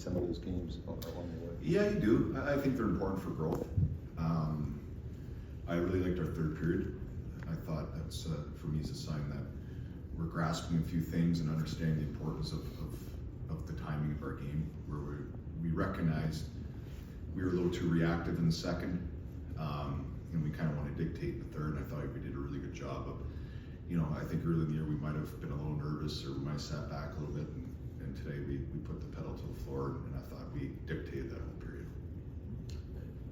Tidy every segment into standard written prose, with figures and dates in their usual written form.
some of those games along the way? Yeah, you do. I think they're important for growth. I really liked our third period. I thought that's, for me, is a sign that we're grasping a few things and understanding the importance of the timing of our game, where we recognized we were a little too reactive in the second, and we kind of want to dictate the third, and I thought we did a really good job of, I think early in the year we might have been a little nervous, or we might have sat back a little bit, and today we put the pedal to the floor, and I thought we dictated that whole period.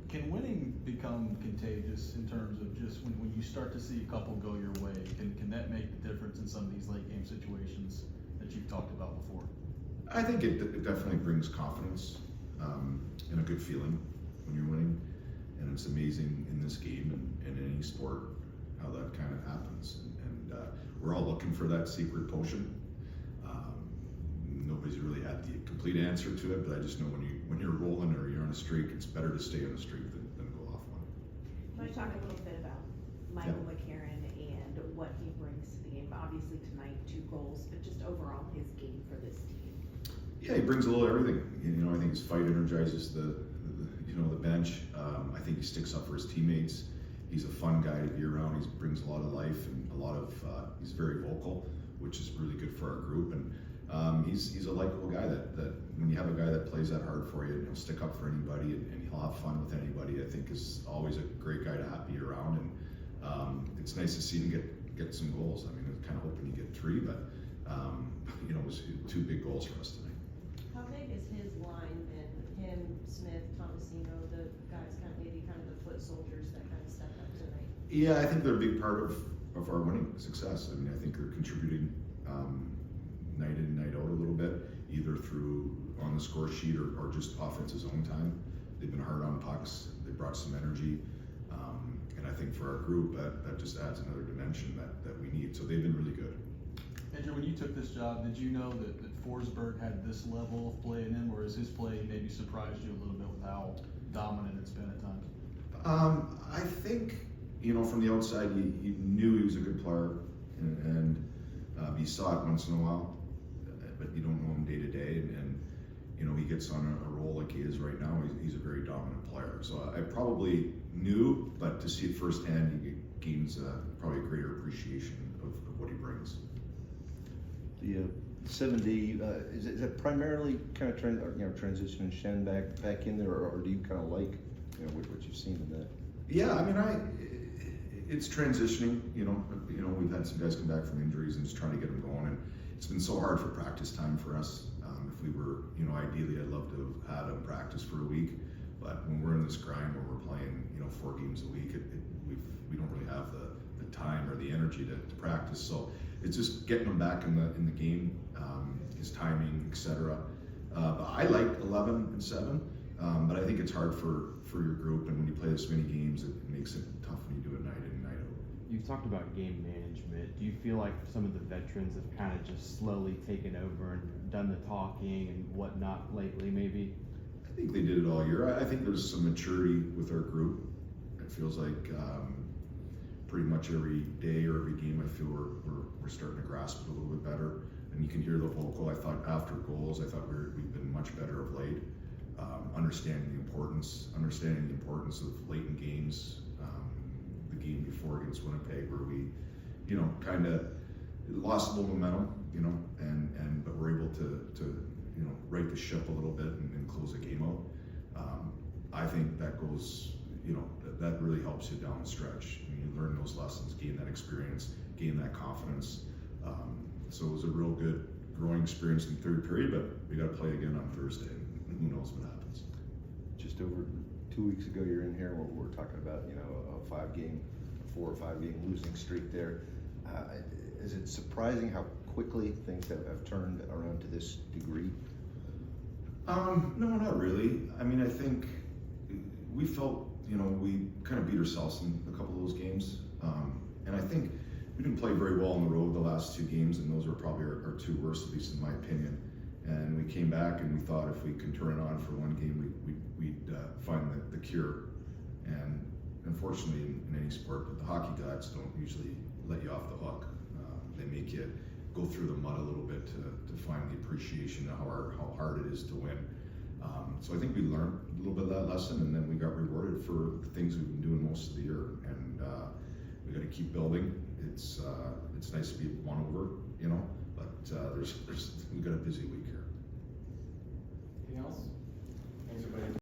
Can winning become contagious in terms of just when you start to see a couple go your way? Can that make the difference in some of these late game situations that you've talked about before? I think it definitely brings confidence and a good feeling when you're winning, and it's amazing in this game and in any sport how that kind of happens. And we're all looking for that secret potion. Nobody's really had the complete answer to it, but I just know when you're rolling or you're on a streak, it's better to stay on a streak than go off one. I want to talk a little bit about Michael McCarron and what he brings to the game. Obviously tonight, 2 goals, but just overall his game for this team. Yeah, he brings a little everything. I think his fight energizes the bench. I think he sticks up for his teammates. He's a fun guy to be around. He brings a lot of life and he's very vocal, which is really good for our group. And he's a likable guy that when you have a guy that plays that hard for you, and he'll stick up for anybody and he'll have fun with anybody, I think is always a great guy to be around. And it's nice to see him get some goals. I mean, I was kind of hoping he'd get 3, but it was 2 big goals for us tonight. How big is his line been? Him, Smith, Tomasino, the guys kind of the foot soldiers that kind of stepped up tonight? Yeah, I think they're a big part of our winning success. I mean, I think they're contributing night in, night out a little bit, either through on the score sheet or just offense's own time. They've been hard on pucks. They brought some energy. And I think for our group, that just adds another dimension that we need. So they've been really good. Andrew, when you took this job, did you know that Forsberg had this level of play in him, or has his play maybe surprised you a little bit with how dominant it's been at times? I think, from the outside, you knew he was a good player, and you saw it once in a while, but you don't know him day to day. And he gets on a roll like he is right now. He's a very dominant player. So I probably knew, but to see it firsthand, he gains probably a greater appreciation of what he brings. The 7D, is it primarily kind of transitioning Shen back in there, or do you kind of like what you've seen in that? Yeah, I mean, it's transitioning. We've had some guys come back from injuries and just trying to get them going, and it's been so hard for practice time for us. If we were, ideally, I'd love to have had them practice for a week, but when we're in this grind where we're playing, 4 games a week, we don't really have the time or the energy to practice. So it's just getting them back in the game, his timing, etc. But I like 11 and 7, but I think it's hard for your group, and when you play this many games, it makes it tough when you do it night in and night out. You've talked about game management. Do you feel like some of the veterans have kind of just slowly taken over and done the talking and whatnot lately, maybe? I think they did it all year. I think there's some maturity with our group. It feels like pretty much every day or every game, I feel we're starting to grasp it a little bit better. And you can hear the vocal. I thought after goals, we've been much better of late. Understanding the importance of late in games. The game before against Winnipeg, where we, kind of lost a little momentum, but we're able to right the ship a little bit and close the game out. I think that goes, that really helps you down the stretch. You learn those lessons, gain that experience, gain that confidence. So it was a real good growing experience in the third period, but we got to play again on Thursday, and who knows what happens. Just over 2 weeks ago, you're in here where we're talking about, a 4 or 5 game losing streak there. Is it surprising how quickly things have turned around to this degree? No, not really. I mean, I think we felt, we kind of beat ourselves in a couple of those games. And I think we didn't play very well on the road the last 2 games, and those were probably our 2 worst, at least in my opinion. And we came back and we thought if we could turn it on for 1 game, we'd find the cure. And unfortunately, in any sport, the hockey gods don't usually let you off the hook. They make you go through the mud a little bit to find the appreciation of how hard it is to win. So I think we learned a little bit of that lesson, and then we got rewarded for the things we've been doing most of the year. And we got to keep building. It's nice to be one over, you know, but we got a busy week here. Anything else?